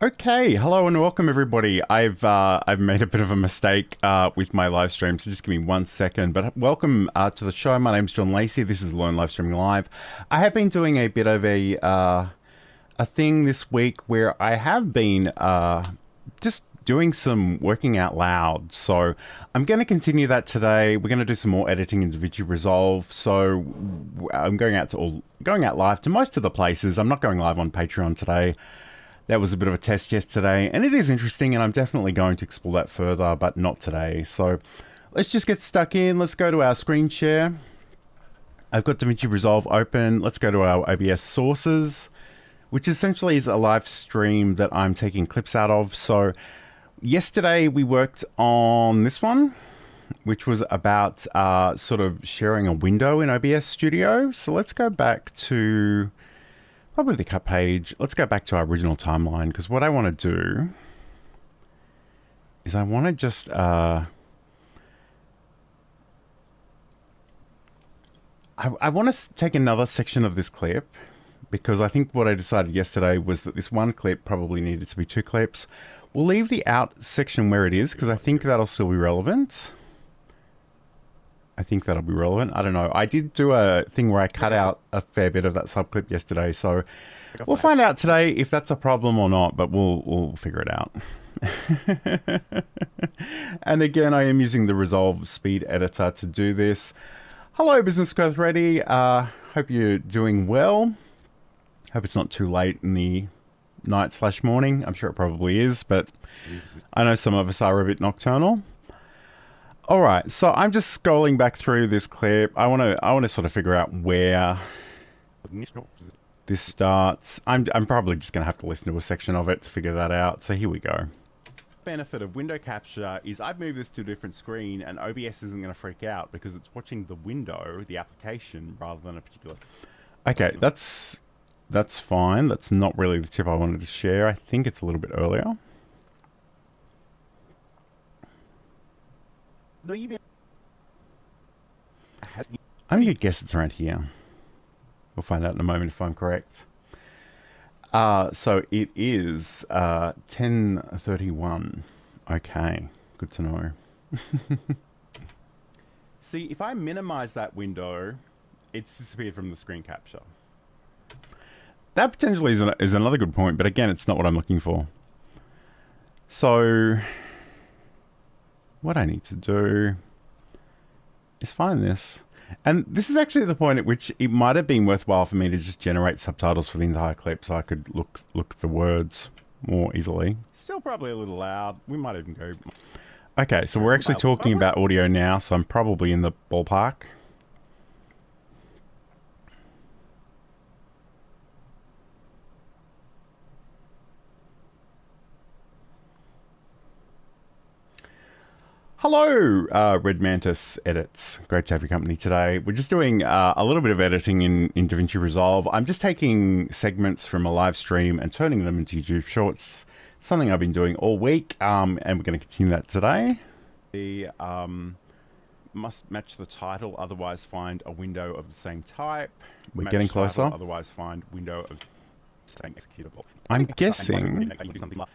Okay, hello and welcome everybody. I've made a bit of a mistake with my live stream, so just give me 1 second. But welcome to the show. My name's John Lacey. This is Learn Live Streaming Live. I have been doing a bit of a thing this week where I have been just doing some working out loud. So I'm going to continue that today. We're going to do some more editing in DaVinci Resolve. So I'm going out live to most of the places. I'm not going live on Patreon today. That was a bit of a test yesterday, and it is interesting, and I'm definitely going to explore that further, but not today. So let's just get stuck in. Let's go to our screen share. I've got DaVinci Resolve open. Let's go to our OBS sources, which essentially is a live stream that I'm taking clips out of. So yesterday we worked on this one, which was about sort of sharing a window in OBS Studio. So let's go back to probably the cut page. Let's go back to our original timeline, because what I want to do is I want to just I want to take another section of this clip, because I think what I decided yesterday was that this one clip probably needed to be two clips. We'll leave the out section where it is, because I think that'll still be relevant. I don't know. I did do a thing where I cut out a fair bit of that subclip yesterday, so we'll find out today if that's a problem or not, but we'll figure it out. And again, I am using the Resolve Speed Editor to do this. Hello, Business Growth Ready. Hope you're doing well. Hope it's not too late in the night/morning. I'm sure it probably is, but I know some of us are a bit nocturnal. All right, so I'm just scrolling back through this clip. I want to sort of figure out where this starts. I'm probably just going to have to listen to a section of it to figure that out. So here we go. Benefit of window capture is I've moved this to a different screen, and OBS isn't going to freak out because it's watching the window, the application, rather than a particular. Okay, that's fine. That's not really the tip I wanted to share. I think it's a little bit earlier. I'm going to guess it's around here. We'll find out in a moment if I'm correct. So it is 10:31. Okay, good to know. See, if I minimize that window, it's disappeared from the screen capture. That potentially is another good point, but again, it's not what I'm looking for. So what I need to do is find this. And this is actually the point at which it might have been worthwhile for me to just generate subtitles for the entire clip so I could look for words more easily. Still probably a little loud. We might even go. Okay, so we're actually talking about audio now, so I'm probably in the ballpark. Hello, Red Mantis Edits. Great to have your company today. We're just doing a little bit of editing in DaVinci Resolve. I'm just taking segments from a live stream and turning them into YouTube Shorts. Something I've been doing all week, and we're going to continue that today. The must match the title, otherwise find a window of the same type. We're getting closer. Title, otherwise find window of same executable. I'm guessing.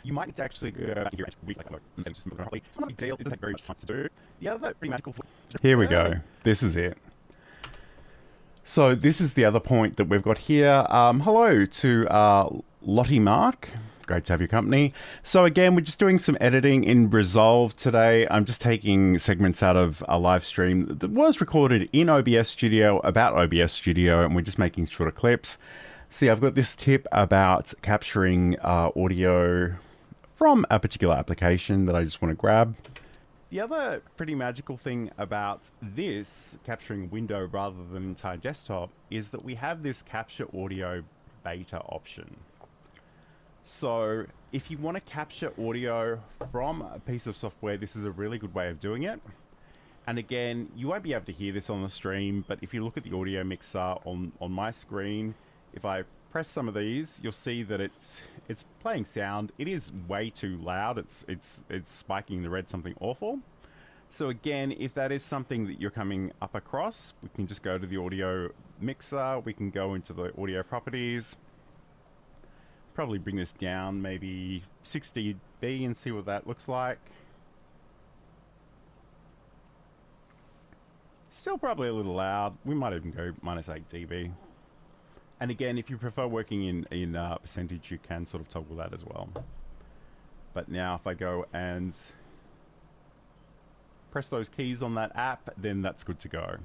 You might actually Here we go. This is it. So this is the other point that we've got here. Hello to Lottie Mark. Great to have your company. So again, we're just doing some editing in Resolve today. I'm just taking segments out of a live stream that was recorded in OBS Studio about OBS Studio, and we're just making shorter clips. See, I've got this tip about capturing audio from a particular application that I just want to grab. The other pretty magical thing about this, capturing a window rather than an entire desktop, is that we have this capture audio beta option. So if you want to capture audio from a piece of software, this is a really good way of doing it. And again, you won't be able to hear this on the stream, but if you look at the audio mixer on my screen, if I press some of these, you'll see that it's playing sound. It is way too loud. It's spiking the red something awful. So again, if that is something that you're coming up across, we can just go to the audio mixer. We can go into the audio properties, probably bring this down maybe 60 dB and see what that looks like. Still probably a little loud. We might even go -8 dB. And again, if you prefer working in percentage, you can sort of toggle that as well. But now if I go and press those keys on that app, then that's good to go.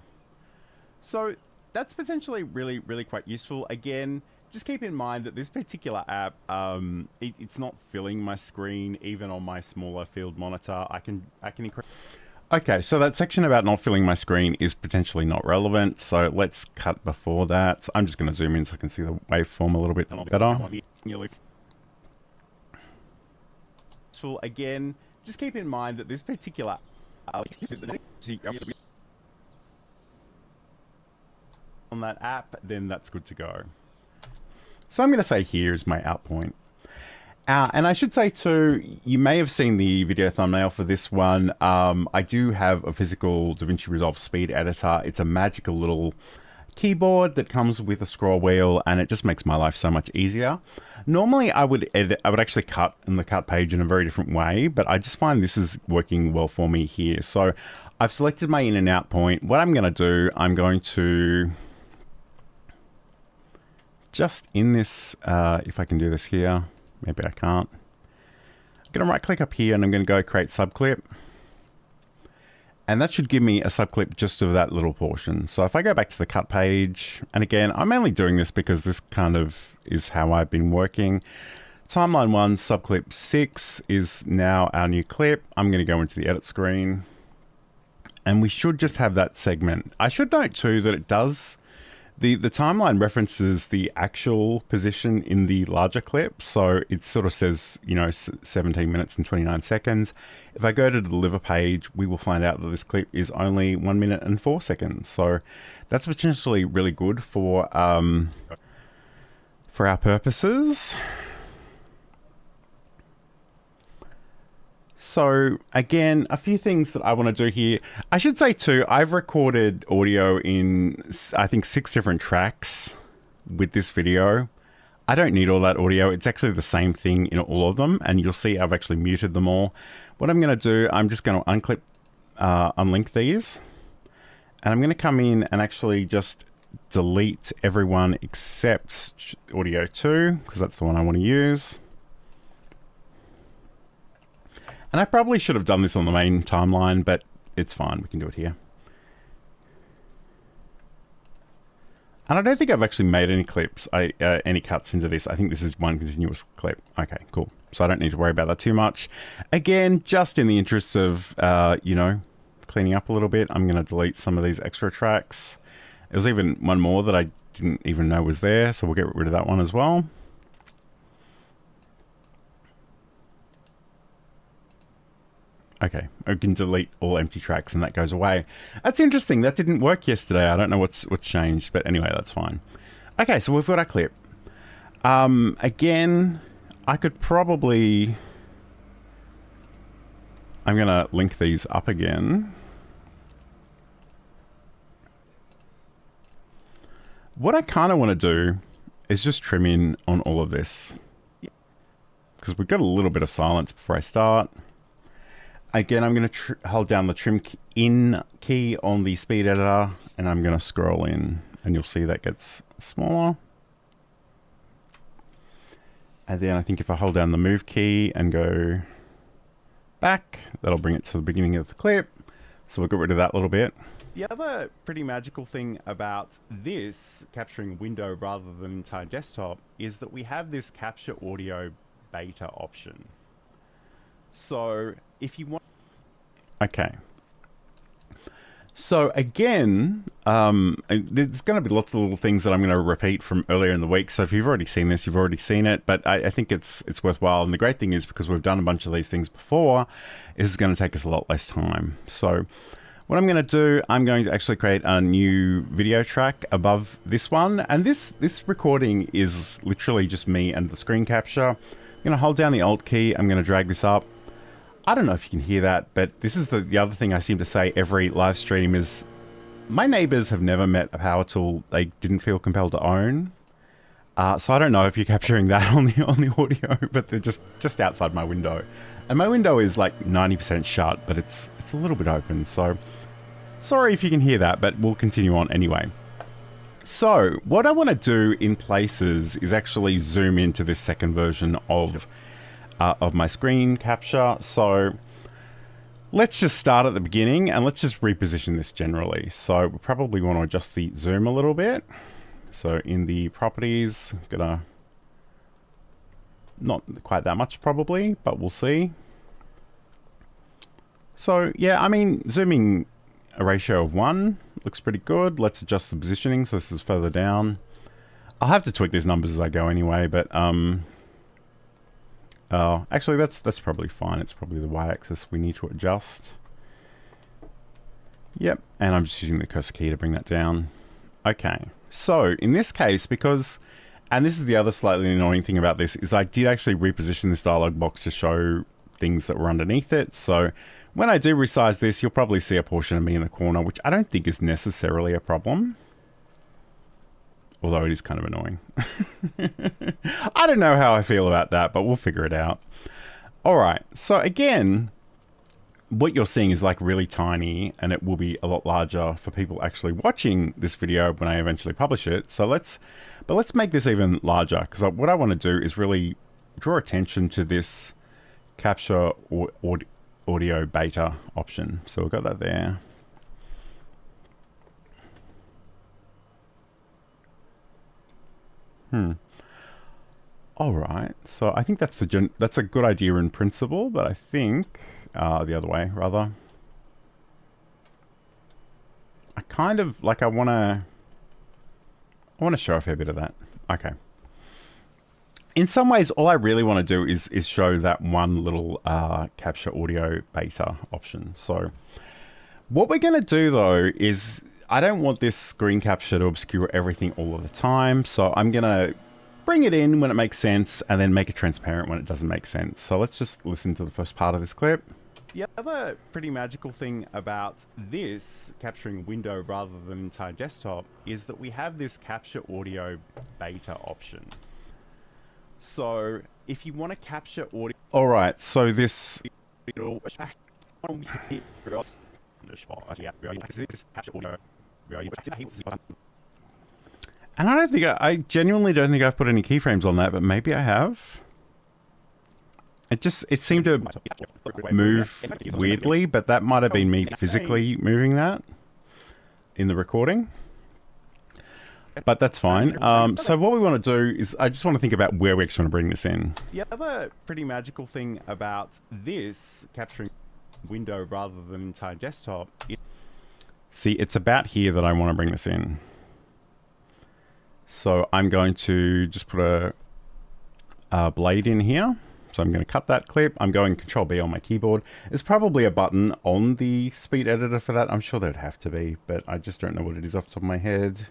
So that's potentially really quite useful. Again, just keep in mind that this particular app, it's not filling my screen even on my smaller field monitor. I can increase. Okay, so that section about not filling my screen is potentially not relevant. So let's cut before that. I'm just going to zoom in so I can see the waveform a little bit better. So again, just keep in mind that this particular on that app, then that's good to go. So I'm going to say here is my out point. And I should say too, you may have seen the video thumbnail for this one. I do have a physical DaVinci Resolve speed editor. It's a magical little keyboard that comes with a scroll wheel, and it just makes my life so much easier. Normally I would actually cut in the cut page in a very different way, but I just find this is working well for me here. So I've selected my in and out point. What I'm going to do, I'm going to just in this, if I can do this here, maybe I can't. I'm going to right click up here and I'm going to go create subclip. And that should give me a subclip just of that little portion. So if I go back to the cut page, and again, I'm only doing this because this kind of is how I've been working. Timeline 1, subclip 6 is now our new clip. I'm going to go into the edit screen. And we should just have that segment. I should note too that it does, the timeline references the actual position in the larger clip. So it sort of says, you know, 17 minutes and 29 seconds. If I go to the deliver page, we will find out that this clip is only 1 minute and 4 seconds. So that's potentially really good for our purposes. So again, a few things that I want to do here. I should say too, I've recorded audio in, I think, 6 different tracks with this video. I don't need all that audio. It's actually the same thing in all of them. And you'll see I've actually muted them all. What I'm going to do, I'm just going to unlink these. And I'm going to come in and actually just delete everyone except audio 2, because that's the one I want to use. And I probably should have done this on the main timeline, but it's fine. We can do it here. And I don't think I've actually made any clips, any cuts into this. I think this is one continuous clip. Okay, cool. So I don't need to worry about that too much. Again, just in the interests of, you know, cleaning up a little bit, I'm going to delete some of these extra tracks. There was even one more that I didn't even know was there, so we'll get rid of that one as well. Okay, I can delete all empty tracks and that goes away. That's interesting. That didn't work yesterday. I don't know what's changed, but anyway, that's fine. Okay, so we've got our clip. Again, I could probably... I'm going to link these up again. What I kind of want to do is just trim in on all of this, because we've got a little bit of silence before I start. Again, I'm going to hold down the trim in key on the speed editor, and I'm going to scroll in, and you'll see that gets smaller. And then I think if I hold down the move key and go back, that'll bring it to the beginning of the clip. So we'll get rid of that little bit. The other pretty magical thing about this, capturing a window rather than an entire desktop, is that we have this capture audio beta option. So if you want... Okay. So again, there's going to be lots of little things that I'm going to repeat from earlier in the week. So if you've already seen this, you've already seen it. But I think it's worthwhile. And the great thing is, because we've done a bunch of these things before, this is going to take us a lot less time. So what I'm going to do, I'm going to actually create a new video track above this one. And this recording is literally just me and the screen capture. I'm going to hold down the Alt key. I'm going to drag this up. I don't know if you can hear that, but this is the other thing I seem to say every live stream is my neighbors have never met a power tool they didn't feel compelled to own. So I don't know if you're capturing that on the audio, but they're just outside my window. And my window is like 90% shut, but it's a little bit open. So sorry if you can hear that, but we'll continue on anyway. So what I want to do in places is actually zoom into this second version of my screen capture. So let's just start at the beginning and let's just reposition this generally. So we probably want to adjust the zoom a little bit. So in the properties, gonna not quite that much probably, but we'll see. So yeah, I mean, zooming a ratio of 1 looks pretty good. Let's adjust the positioning so this is further down. I'll have to tweak these numbers as I go anyway, but actually that's probably fine. It's probably the y-axis we need to adjust. Yep, and I'm just using the cursor key to bring that down. Okay, so in this case, because, and this is the other slightly annoying thing about this, is I did actually reposition this dialog box to show things that were underneath it. So when I do resize this, you'll probably see a portion of me in the corner, which I don't think is necessarily a problem. Although it is kind of annoying. I don't know how I feel about that, but we'll figure it out. All right, so again, what you're seeing is like really tiny, and it will be a lot larger for people actually watching this video when I eventually publish it. So let's make this even larger, because what I want to do is really draw attention to this capture audio beta option. So we've got that there. All right, so I think that's a good idea in principle, but I think the other way rather. I kind of like I want to show a fair bit of that. Okay. In some ways, all I really want to do is show that one little capture audio beta option. So what we're going to do though is I don't want this screen capture to obscure everything all of the time. So I'm going to bring it in when it makes sense and then make it transparent when it doesn't make sense. So let's just listen to the first part of this clip. The other pretty magical thing about this capturing window rather than entire desktop is that we have this capture audio beta option. So if you want to capture audio... All right, so this... And I don't think I genuinely don't think I've put any keyframes on that, but maybe I have. It seemed to move weirdly, but that might have been me physically moving that in the recording. But that's fine. So what we want to do is I just want to think about where we actually want to bring this in. The other pretty magical thing about this capturing window rather than entire desktop. See, it's about here that I want to bring this in. So I'm going to just put a blade in here. So I'm going to cut that clip. I'm going Control B on my keyboard. There's probably a button on the speed editor for that. I'm sure there'd have to be, but I just don't know what it is off the top of my head.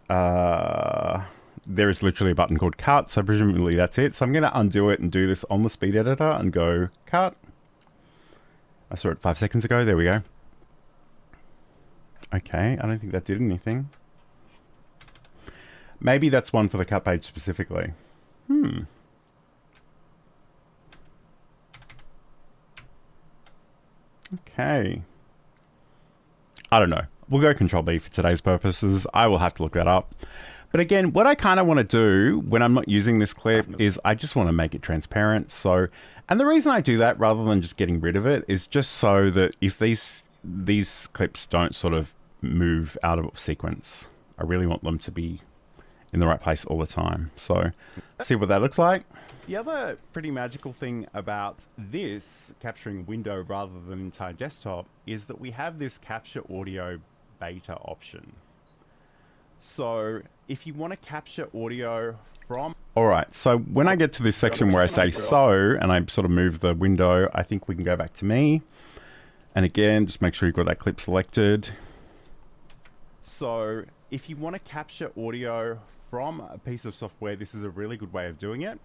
There is literally a button called cut, so presumably that's it. So I'm going to undo it and do this on the speed editor and go cut. I saw it 5 seconds ago. There we go. Okay, I don't think that did anything. Maybe that's one for the cut page specifically. Okay. I don't know. We'll go Control B for today's purposes. I will have to look that up. But again, what I kind of want to do when I'm not using this clip is I just want to make it transparent. So, and the reason I do that rather than just getting rid of it is just so that if these clips don't sort of move out of sequence, I really want them to be in the right place all the time. So see what that looks like. The other pretty magical thing about this capturing window rather than entire desktop is that we have this capture audio beta option. So if you want to capture audio from... All right, so when I get to this section where I say so, and I sort of move the window, I think we can go back to me. And again, just make sure you've got that clip selected. So if you want to capture audio from a piece of software, this is a really good way of doing it.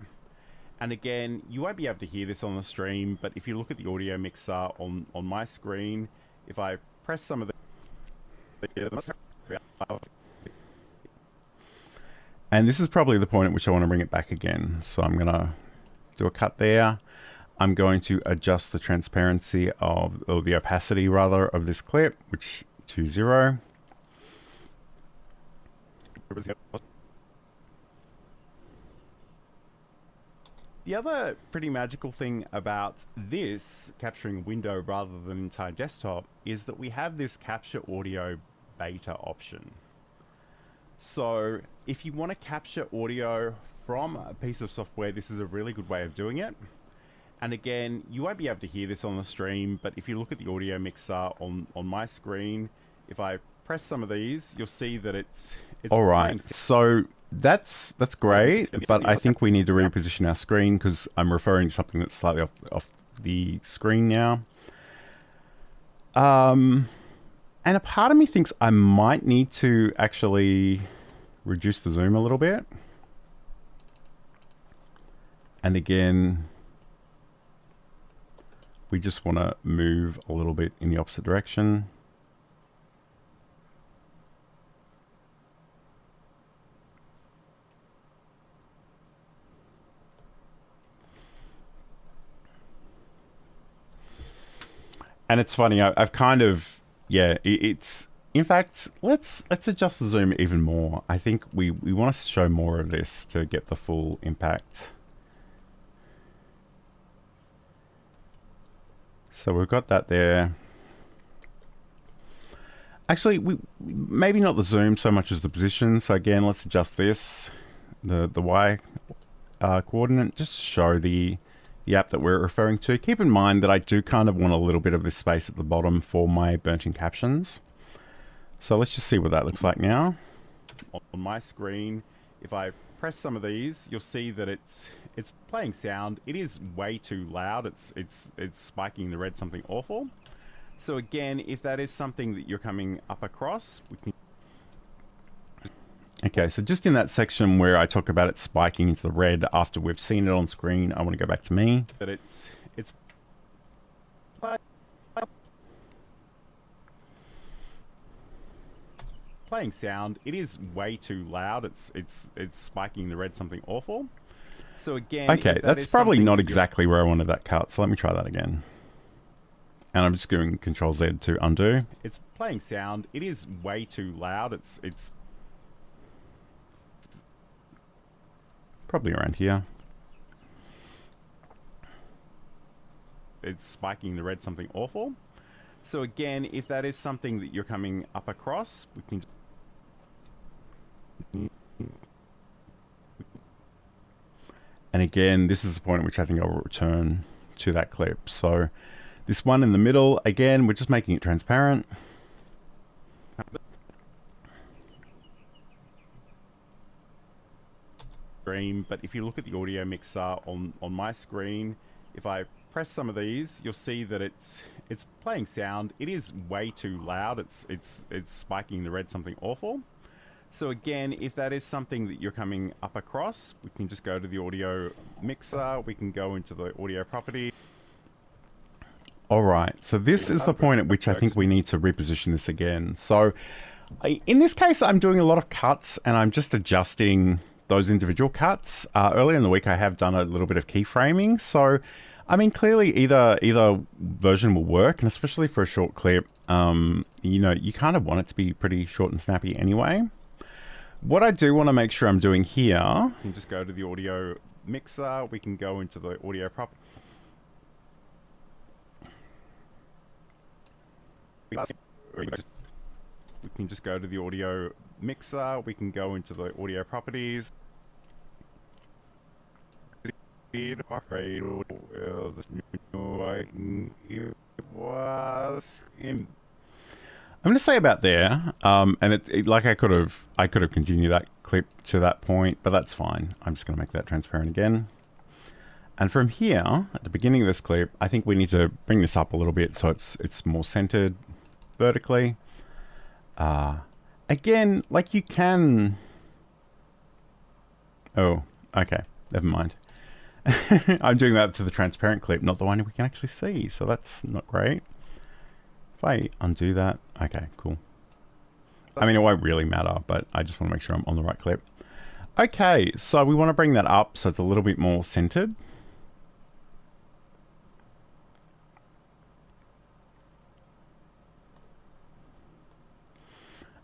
And again, you won't be able to hear this on the stream, but if you look at the audio mixer on my screen, if I press some of the... And this is probably the point at which I want to bring it back again. So I'm going to do a cut there. I'm going to adjust the transparency of, or the opacity rather, of this clip, which to 0. The other pretty magical thing about this capturing a window rather than an entire desktop is that we have this capture audio beta option. So if you want to capture audio from a piece of software, this is a really good way of doing it. And again, you won't be able to hear this on the stream, but if you look at the audio mixer on my screen, if I press some of these, you'll see that it's all right. So that's great, but I think we need to reposition our screen because I'm referring to something that's slightly off the screen now. And a part of me thinks I might need to actually reduce the zoom a little bit. And again, we just want to move a little bit in the opposite direction. And it's funny, I've kind of, yeah, it's, in fact, let's adjust the zoom even more. I think we want to show more of this to get the full impact. So we've got that there. Actually, maybe not the zoom so much as the position. So again, let's adjust this, the Y coordinate, just to show the app that we're referring to. Keep in mind that I do kind of want a little bit of this space at the bottom for my burnt-in captions. So let's just see what that looks like now. On my screen, if I press some of these, you'll see that it's playing sound. It is way too loud. It's spiking the red something awful. So again, if that is something that you're coming up across, we can... Okay, so just in that section where I talk about it spiking into the red after we've seen it on screen, I want to go back to me. That it's playing sound. It is way too loud. It's spiking the red something awful. So again, okay, that's probably not exactly where I wanted that cut. So let me try that again. And I'm just doing Control Z to undo. It's playing sound. It is way too loud. It's probably around here. It's spiking the red something awful. So again, if that is something that you're coming up across, we can... And again, this is the point at which I think I will return to that clip. So this one in the middle, again, we're just making it transparent. But if you look at the audio mixer on my screen, if I press some of these, you'll see that it's playing sound. It is way too loud. It's spiking the red something awful. So again, if that is something that you're coming up across, we can just go to the audio mixer. We can go into the audio property. All right. So this is the point at which I think we need to reposition this again. So in this case, I'm doing a lot of cuts and I'm just adjusting those individual cuts. Earlier in the week, I have done a little bit of keyframing. So, I mean, clearly either version will work, and especially for a short clip, you know, you kind of want it to be pretty short and snappy anyway. What I do want to make sure I'm doing here, you can just go to the audio mixer. We can go into the audio property. We can just go to the audio mixer. We can go into the audio properties. I'm going to say about there, and like I could have continued that clip to that point, but that's fine. I'm just going to make that transparent again. And from here, at the beginning of this clip, I think we need to bring this up a little bit so it's more centered vertically. Again, like you can... Oh, okay. Never mind. I'm doing that to the transparent clip, not the one we can actually see. So that's not great. If I undo that... Okay, cool. I mean, it won't really matter, but I just want to make sure I'm on the right clip. Okay, so we want to bring that up so it's a little bit more centered.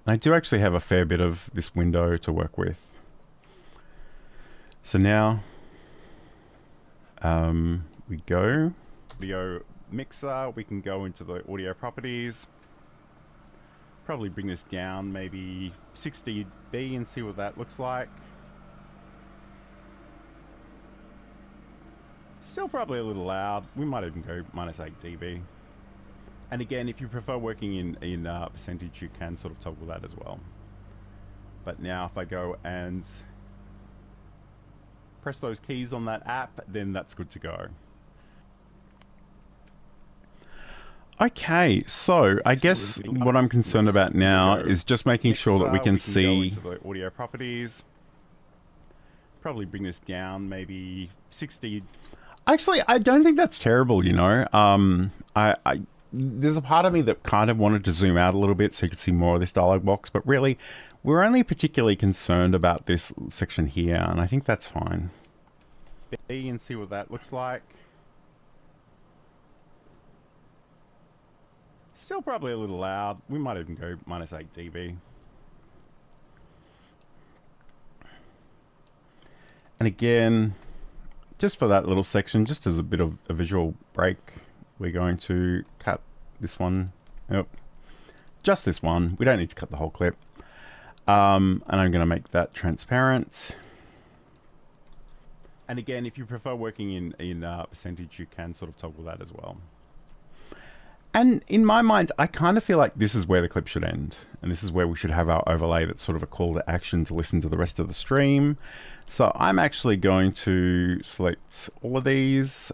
I do actually have a fair bit of this window to work with. So now we go audio mixer, we can go into the audio properties, probably bring this down maybe 60 dB and see what that looks like. Still probably a little loud. We might even go -8 dB. And again, if you prefer working in percentage, you can sort of toggle that as well. But now if I go and press those keys on that app, then that's good to go. Okay, so I guess what I'm concerned about now is just making sure that we can see the audio properties. Probably bring this down maybe 60. Actually, I don't think that's terrible, you know. There's a part of me that kind of wanted to zoom out a little bit so you could see more of this dialog box, but really, we're only particularly concerned about this section here, and I think that's fine. And see what that looks like. Still probably a little loud. We might even go -8 dB. And again, just for that little section, just as a bit of a visual break, we're going to cut this one. Yep. Just this one. We don't need to cut the whole clip. And I'm going to make that transparent. And again, if you prefer working in percentage, you can sort of toggle that as well. And in my mind, I kind of feel like this is where the clip should end. And this is where we should have our overlay that's sort of a call to action to listen to the rest of the stream. So I'm actually going to select all of these.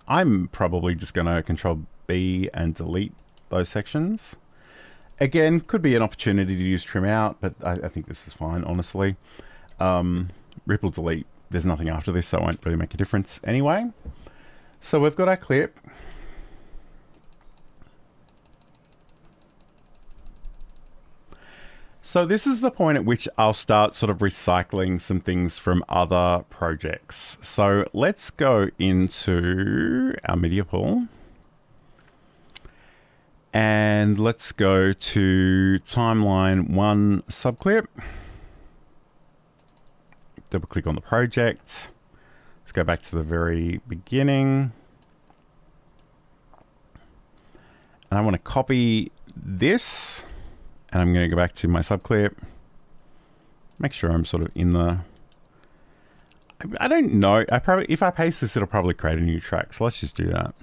I'm probably just going to Control B and delete those sections. Again, could be an opportunity to use trim out, but I think this is fine, honestly. Ripple delete, there's nothing after this, so it won't really make a difference anyway. So we've got our clip. So this is the point at which I'll start sort of recycling some things from other projects. So let's go into our media pool. And let's go to timeline 1 subclip. Double click on the project. Let's go back to the very beginning. And I want to copy this. And I'm going to go back to my subclip. Make sure I'm sort of in the... I don't know. If I paste this, it'll probably create a new track. So let's just do that.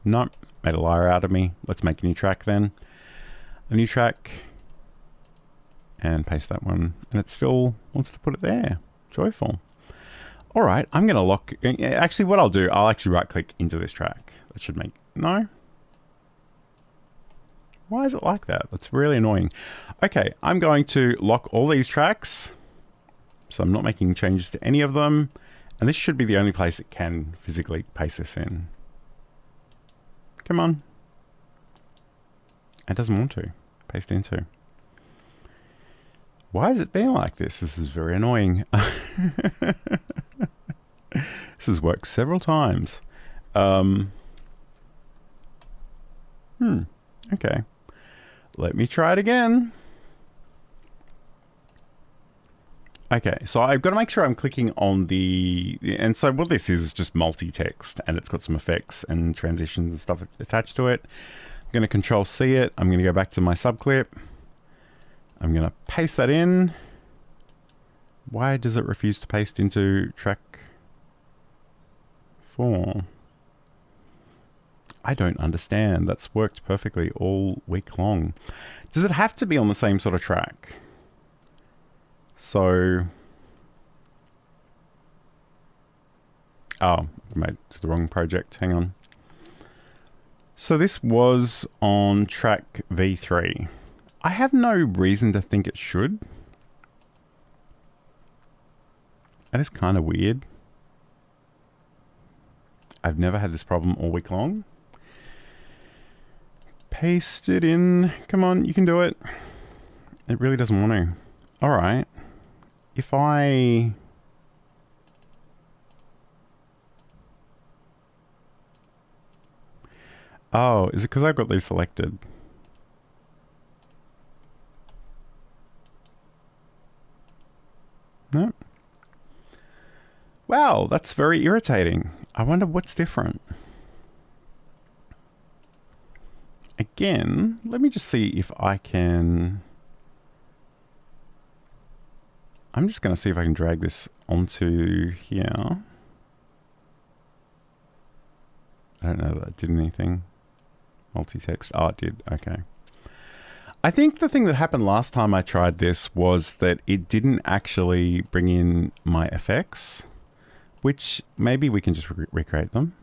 Nope. Made a liar out of me. Let's make a new track then. A new track. And paste that one. And it still wants to put it there. Joyful. All right. I'm going to lock... Actually, what I'll do, I'll actually right-click into this track. That should make... No? Why is it like that? That's really annoying. Okay, I'm going to lock all these tracks. So I'm not making changes to any of them. And this should be the only place it can physically paste this in. Come on. It doesn't want to paste into. Why is it being like this? This is very annoying. This has worked several times. Okay. Let me try it again. Okay, so I've got to make sure I'm clicking on the... And so what this is just multi-text, and it's got some effects and transitions and stuff attached to it. I'm going to Control-C it. I'm going to go back to my subclip. I'm going to paste that in. Why does it refuse to paste into track 4? I don't understand. That's worked perfectly all week long. Does it have to be on the same sort of track? So... Oh, I made it to the wrong project. Hang on. So this was on track V3. I have no reason to think it should. That is kind of weird. I've never had this problem all week long. Paste it in. Come on, you can do it. It really doesn't want to. All right. If I... Oh, is it because I've got these selected? No. Wow, that's very irritating. I wonder what's different. Again, let me just see if I can... I'm just going to see if I can drag this onto here. I don't know if that did anything. Multi-text. Oh, it did. Okay. I think the thing that happened last time I tried this was that it didn't actually bring in my effects, which maybe we can just recreate them.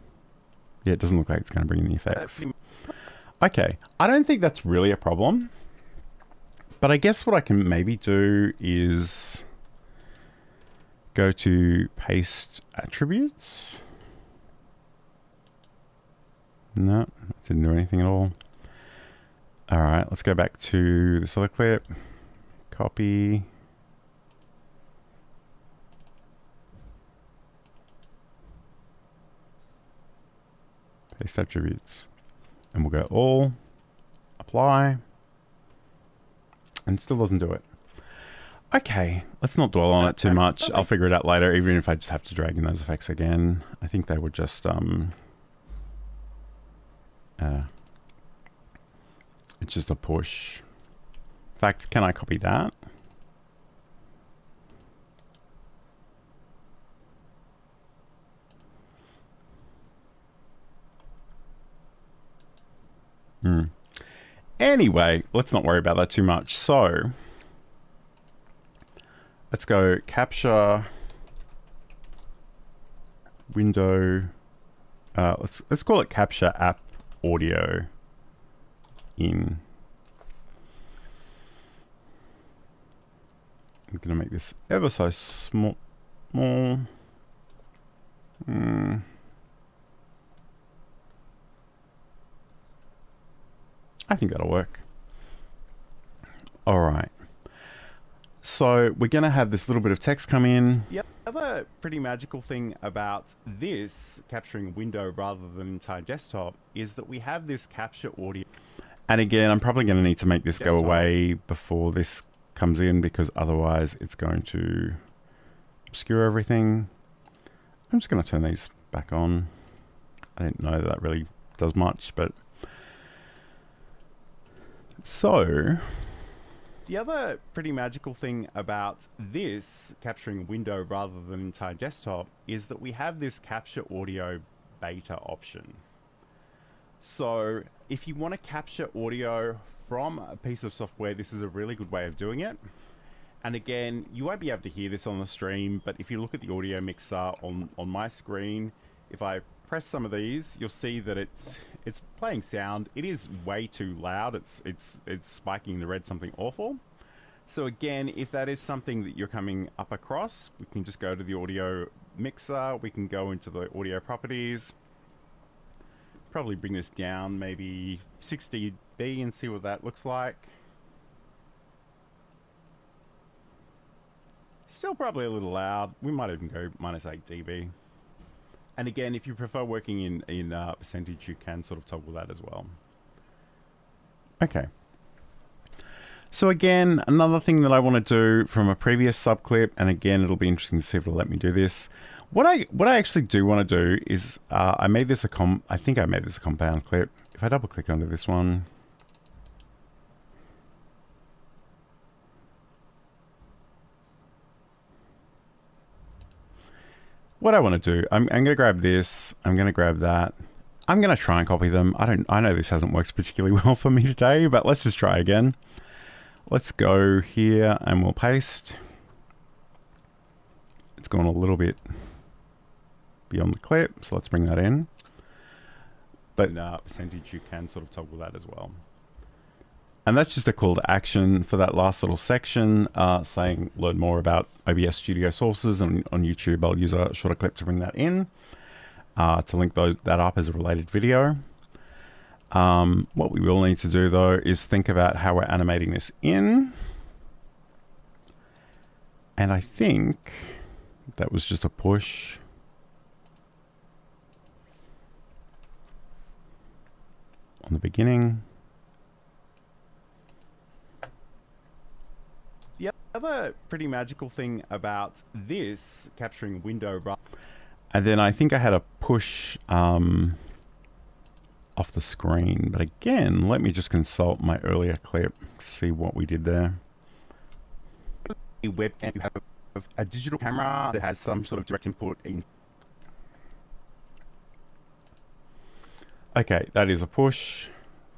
Yeah, it doesn't look like it's going to bring in the effects. Okay. I don't think that's really a problem. But I guess what I can maybe do is go to paste attributes. No, didn't do anything at all. All right, let's go back to the select clip. Copy. Paste attributes. And we'll go all, apply, and it still doesn't do it. Okay, let's not dwell on it too much. I'll figure it out later, even if I just have to drag in those effects again. I think they were just, it's just a push. In fact, can I copy that? Anyway, let's not worry about that too much. So let's go capture window. Let's call it capture app audio in. I'm gonna make this ever so small. I think that'll work. All right. So we're going to have this little bit of text come in. The other pretty magical thing about this capturing a window rather than an entire desktop is that we have this capture audio. And again, I'm probably going to need to make this go away before this comes in because otherwise it's going to obscure everything. I'm just going to turn these back on. I don't know that really does much, but... So, the other pretty magical thing about this capturing a window rather than an entire desktop is that we have this capture audio beta option. So, if you want to capture audio from a piece of software, this is a really good way of doing it. And again, you won't be able to hear this on the stream, but if you look at the audio mixer on my screen, if I press some of these, you'll see that it's playing sound. It is way too loud. It's spiking the red something awful. So again, if that is something that you're coming up across, we can just go to the audio mixer. We can go into the audio properties. Probably bring this down maybe 6 dB and see what that looks like. Still probably a little loud. We might even go -8 dB. And again, if you prefer working in percentage, you can sort of toggle that as well. Okay. So again, another thing that I want to do from a previous subclip, and again, it'll be interesting to see if it'll let me do this. What I actually do want to do is I made this I think I made this a compound clip. If I double click onto this one. What I want to do, I'm going to grab this, I'm going to grab that. I'm going to try and copy them. I know this hasn't worked particularly well for me today, but let's just try again. Let's go here and we'll paste. It's gone a little bit beyond the clip, so let's bring that in. But percentage, you can sort of toggle that as well. And that's just a call to action for that last little section, saying learn more about OBS Studio sources. And on YouTube, I'll use a shorter clip to bring that in, to link that up as a related video. What we will need to do though is think about how we're animating this in. And I think that was just a push. On the beginning. The other pretty magical thing about this, capturing window, and then I think I had a push off the screen. But again, let me just consult my earlier clip to see what we did there. A webcam, you have a digital camera that has some sort of direct input in. Okay, that is a push.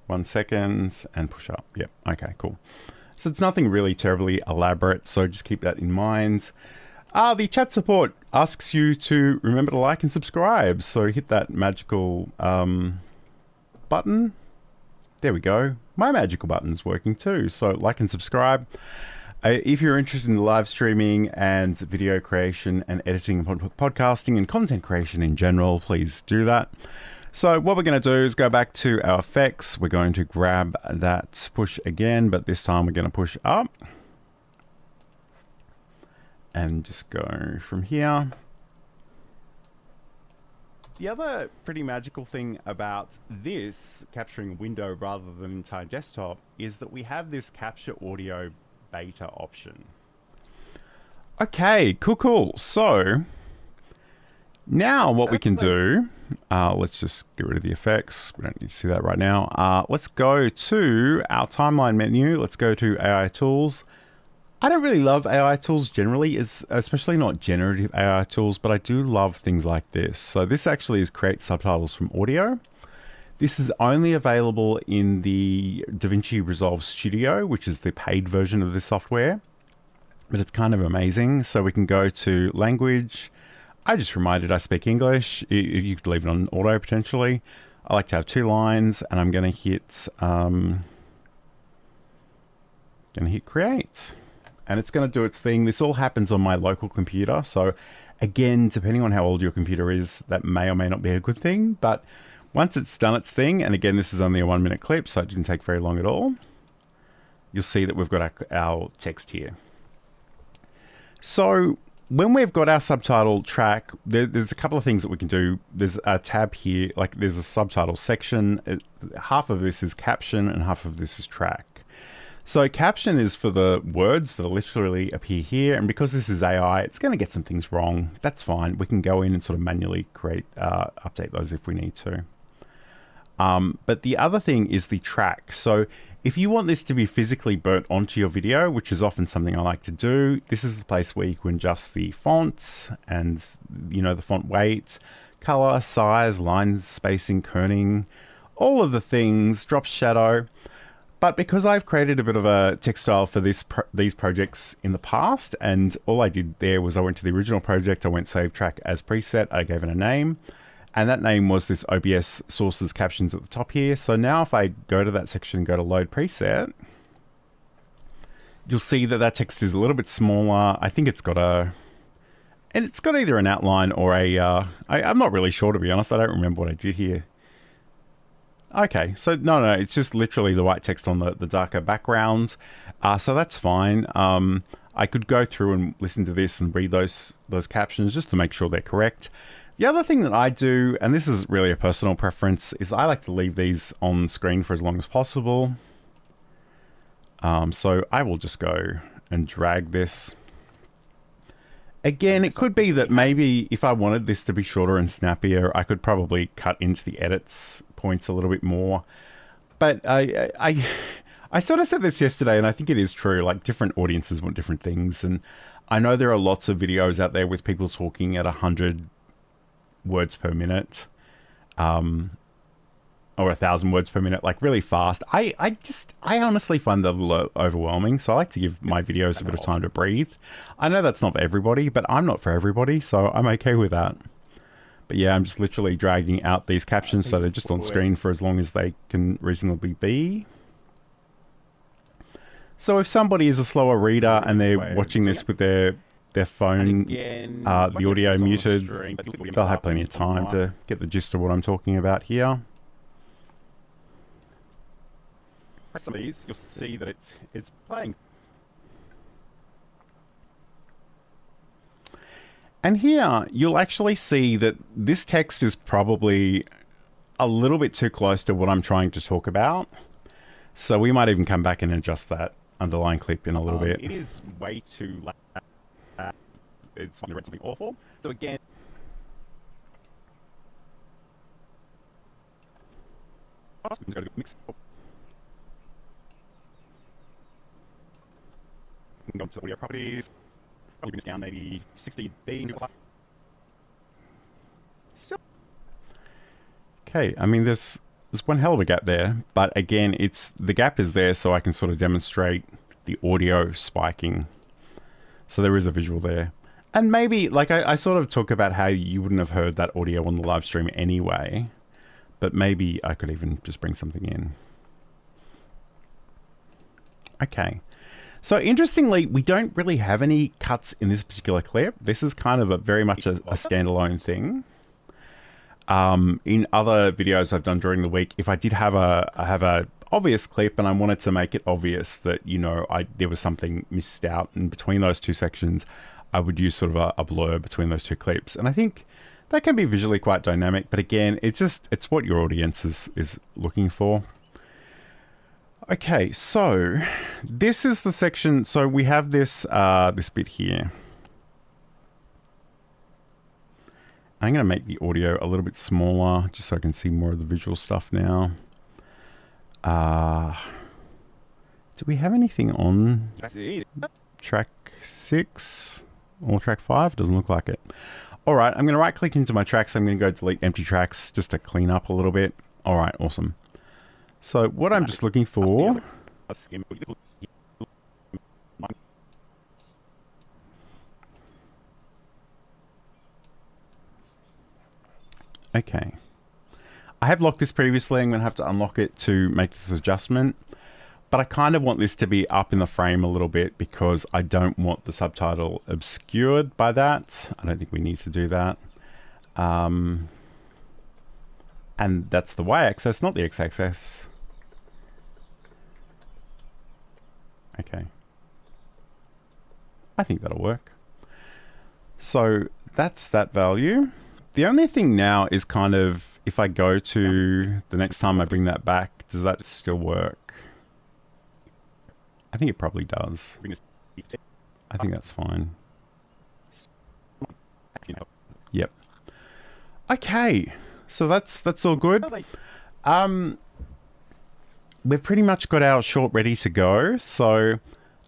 1 second and push up. Yep. Okay, cool. So it's nothing really terribly elaborate, so just keep that in mind. The chat support asks you to remember to like and subscribe. So hit that magical button. There we go. My magical button's working too. So like and subscribe. If you're interested in live streaming and video creation and editing, podcasting and content creation in general, please do that. So what we're going to do is go back to our effects. We're going to grab that push again, but this time we're going to push up. And just go from here. The other pretty magical thing about this, capturing window rather than entire desktop, is that we have this capture audio beta option. Okay, cool. So now what we can do, let's just get rid of the effects. We don't need to see that right now. Let's go to our timeline menu. Let's go to AI tools. I don't really love AI tools generally, especially not generative AI tools, but I do love things like this. So this actually is create subtitles from audio. This is only available in the DaVinci Resolve Studio, which is the paid version of this software, but it's kind of amazing. So we can go to language. I just reminded I speak English. You could leave it on auto potentially. I like to have 2 lines, and I'm going to hit create. And it's going to do its thing. This all happens on my local computer. So again, depending on how old your computer is, that may or may not be a good thing. But once it's done its thing, and again, this is only a 1-minute clip, so it didn't take very long at all, you'll see that we've got our text here. So when we've got our subtitle track, there's a couple of things that we can do. There's a tab here, like there's a subtitle section. Half of this is caption and half of this is track. So caption is for the words that literally appear here. And because this is AI, it's going to get some things wrong. That's fine. We can go in and sort of manually update those if we need to. But the other thing is the track. So if you want this to be physically burnt onto your video, which is often something I like to do, this is the place where you can adjust the fonts and, you know, the font weight, color, size, line spacing, kerning, all of the things, drop shadow. But because I've created a bit of a text style for these projects in the past, and all I did there was I went to the original project, I went save track as preset, I gave it a name, and that name was this OBS sources captions at the top here. So now if I go to that section and go to load preset, you'll see that that text is a little bit smaller. I think it's got either an outline or I'm not really sure, to be honest. I don't remember what I did here. Okay, so no, it's just literally the white text on the darker background. So that's fine. I could go through and listen to this and read those captions just to make sure they're correct. The other thing that I do, and this is really a personal preference, is I like to leave these on screen for as long as possible. So I will just go and drag this. Again, it could be that maybe if I wanted this to be shorter and snappier, I could probably cut into the edits points a little bit more. But I sort of said this yesterday, and I think it is true. Like, different audiences want different things. And I know there are lots of videos out there with people talking at 100 words per minute, or 1,000 words per minute, like really fast. I honestly find that a little overwhelming. So I like to give my videos a bit of time to breathe. I know that's not for everybody, but I'm not for everybody, so I'm okay with that. But yeah, I'm just literally dragging out these captions so they're just on screen for as long as they can reasonably be. So if somebody is a slower reader and they're watching this with their phone, the audio muted, they'll have plenty of time to get the gist of what I'm talking about here. Some of these, you'll see that it's playing. And here you'll actually see that this text is probably a little bit too close to what I'm trying to talk about. So we might even come back and adjust that underlying clip in a little bit. It is way too loud. It's something awful. So again, mix. Go to audio properties. Probably bring this down maybe 60 dB. Okay, I mean there's one hell of a gap there, but again, the gap is there so I can sort of demonstrate the audio spiking. So there is a visual there. And maybe, like I sort of talk about how you wouldn't have heard that audio on the live stream anyway, but maybe I could even just bring something in. Okay. So interestingly, we don't really have any cuts in this particular clip. This is kind of very much a standalone thing. In other videos I've done during the week, if I did have a obvious clip and I wanted to make it obvious that, you know, there was something missed out in between those two sections, I would use sort of a blur between those two clips. And I think that can be visually quite dynamic, but again, it's what your audience is looking for. Okay, so this is the section. So we have this this bit here. I'm going to make the audio a little bit smaller just so I can see more of the visual stuff now. Do we have anything on track 6 or track 5? Doesn't look like it. All right, I'm going to right click into my tracks. I'm going to go delete empty tracks just to clean up a little bit. All right, awesome. So what I'm just looking for... Okay. I have locked this previously. I'm going to have to unlock it to make this adjustment. But I kind of want this to be up in the frame a little bit because I don't want the subtitle obscured by that. I don't think we need to do that. And that's the y-axis, not the x-axis. Okay. I think that'll work. So that's that value. The only thing now is kind of, if I go to the next time I bring that back, does that still work? I think it probably does. I think that's fine. Yep. Okay. So that's all good. We've pretty much got our short ready to go. So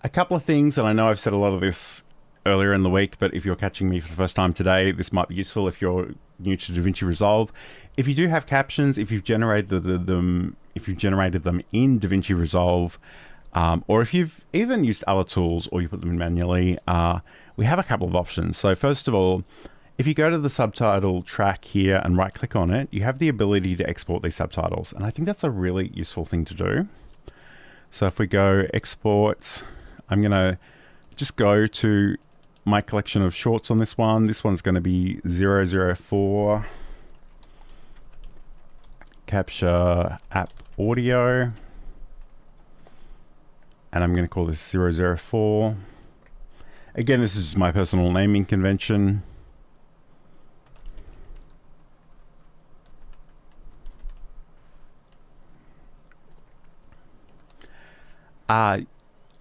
a couple of things, and I know I've said a lot of this earlier in the week, but if you're catching me for the first time today, this might be useful if you're new to DaVinci Resolve. If you do have captions, if you've generated them in DaVinci Resolve, or if you've even used other tools or you put them in manually, we have a couple of options. So first of all, if you go to the subtitle track here and right click on it, you have the ability to export these subtitles. And I think that's a really useful thing to do. So if we go export, I'm going to just go to my collection of shorts on this one. This one's going to be 004 capture app audio. And I'm going to call this 004. Again, this is my personal naming convention.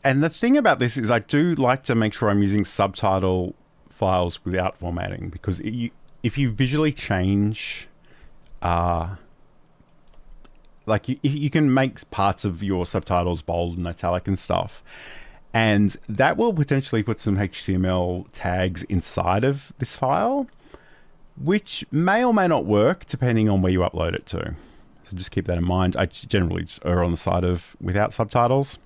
And the thing about this is I do like to make sure I'm using subtitle files without formatting, because if you visually change, like you can make parts of your subtitles bold and italic and stuff, and that will potentially put some HTML tags inside of this file, which may or may not work depending on where you upload it to. So just keep that in mind. I generally just err on the side of without subtitles.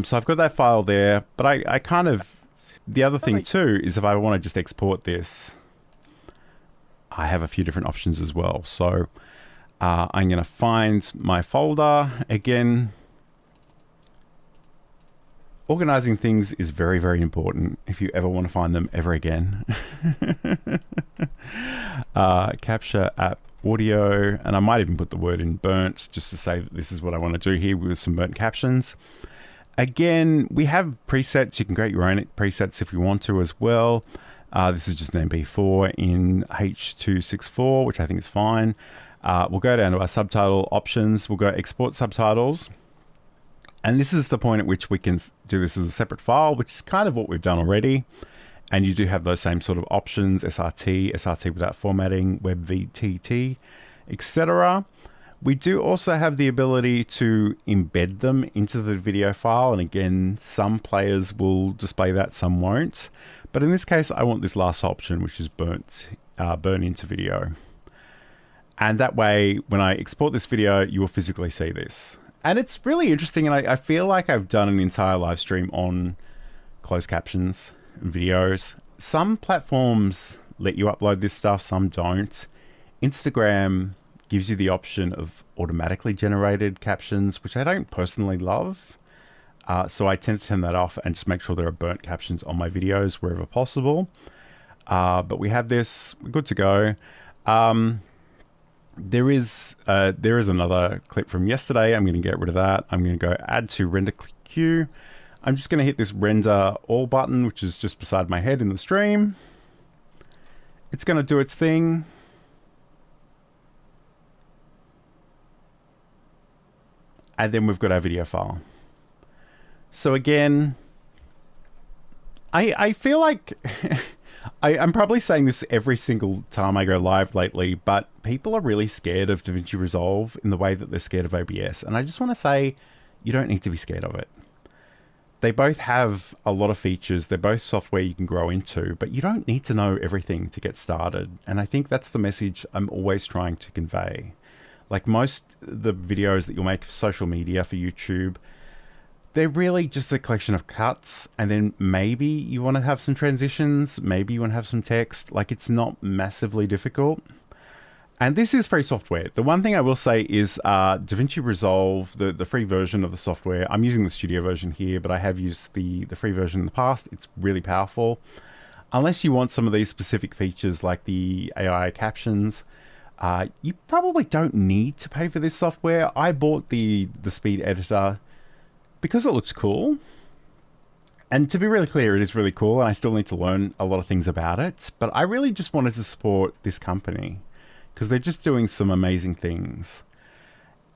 So I've got that file there, but I kind of, the other thing too is if I want to just export this, I have a few different options as well. So I'm going to find my folder. Again, organizing things is very, very important if you ever want to find them ever again. Capture app audio, and I might even put the word in burnt just to say that this is what I want to do here with some burnt captions. Again, we have presets. You can create your own presets if you want to as well. This is just an MP4 in H.264, which I think is fine. We'll go down to our subtitle options. We'll go export subtitles. And this is the point at which we can do this as a separate file, which is kind of what we've done already. And you do have those same sort of options, SRT, SRT without formatting, WebVTT, etc. We do also have the ability to embed them into the video file. And again, some players will display that, some won't. But in this case, I want this last option, which is burn into video. And that way, when I export this video, you will physically see this. And it's really interesting. And I feel like I've done an entire live stream on closed captions videos. Some platforms let you upload this stuff, some don't. Instagram gives you the option of automatically generated captions, which I don't personally love. So I tend to turn that off and just make sure there are burnt captions on my videos wherever possible. But we have this, we're good to go. There is another clip from yesterday. I'm going to get rid of that. I'm going to go add to render queue. I'm just going to hit this render all button, which is just beside my head in the stream. It's going to do its thing. And then we've got our video file. So again, I feel like I'm probably saying this every single time I go live lately, but people are really scared of DaVinci Resolve in the way that they're scared of OBS. And I just want to say, you don't need to be scared of it. They both have a lot of features. They're both software you can grow into, but you don't need to know everything to get started. And I think that's the message I'm always trying to convey. Like most of the videos that you'll make for social media, for YouTube, they're really just a collection of cuts. And then maybe you want to have some transitions. Maybe you want to have some text. Like, it's not massively difficult. And this is free software. The one thing I will say is DaVinci Resolve, the free version of the software. I'm using the studio version here, but I have used the free version in the past. It's really powerful. Unless you want some of these specific features like the AI captions, you probably don't need to pay for this software. I bought the speed editor because it looks cool. And to be really clear, it is really cool, and I still need to learn a lot of things about it. But I really just wanted to support this company because they're just doing some amazing things.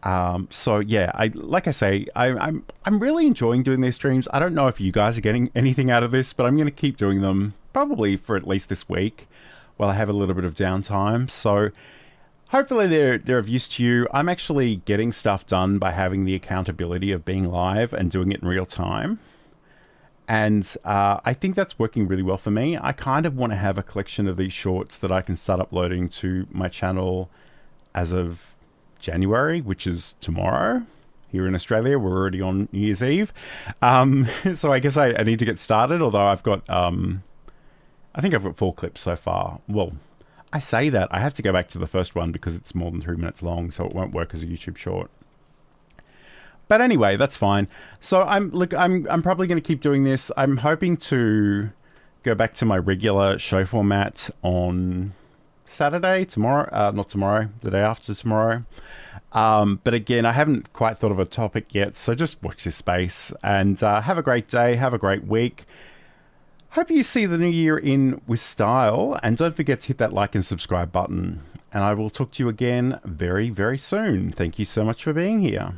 So yeah, like I say, I'm really enjoying doing these streams. I don't know if you guys are getting anything out of this, but I'm going to keep doing them probably for at least this week while I have a little bit of downtime. So hopefully they're of use to you. I'm actually getting stuff done by having the accountability of being live and doing it in real time. And I think that's working really well for me. I kind of want to have a collection of these shorts that I can start uploading to my channel as of January, which is tomorrow. Here in Australia, we're already on New Year's Eve. So I guess I need to get started, although I've got, I think I've got 4 clips so far. Well, I say that, I have to go back to the first one because it's more than 3 minutes long, so it won't work as a YouTube short. But anyway, that's fine. So I'm probably going to keep doing this. I'm hoping to go back to my regular show format on Saturday, tomorrow, not tomorrow, the day after tomorrow. But again, I haven't quite thought of a topic yet, so just watch this space and have a great day, have a great week. Hope you see the new year in with style, and don't forget to hit that like and subscribe button. And I will talk to you again very, very soon. Thank you so much for being here.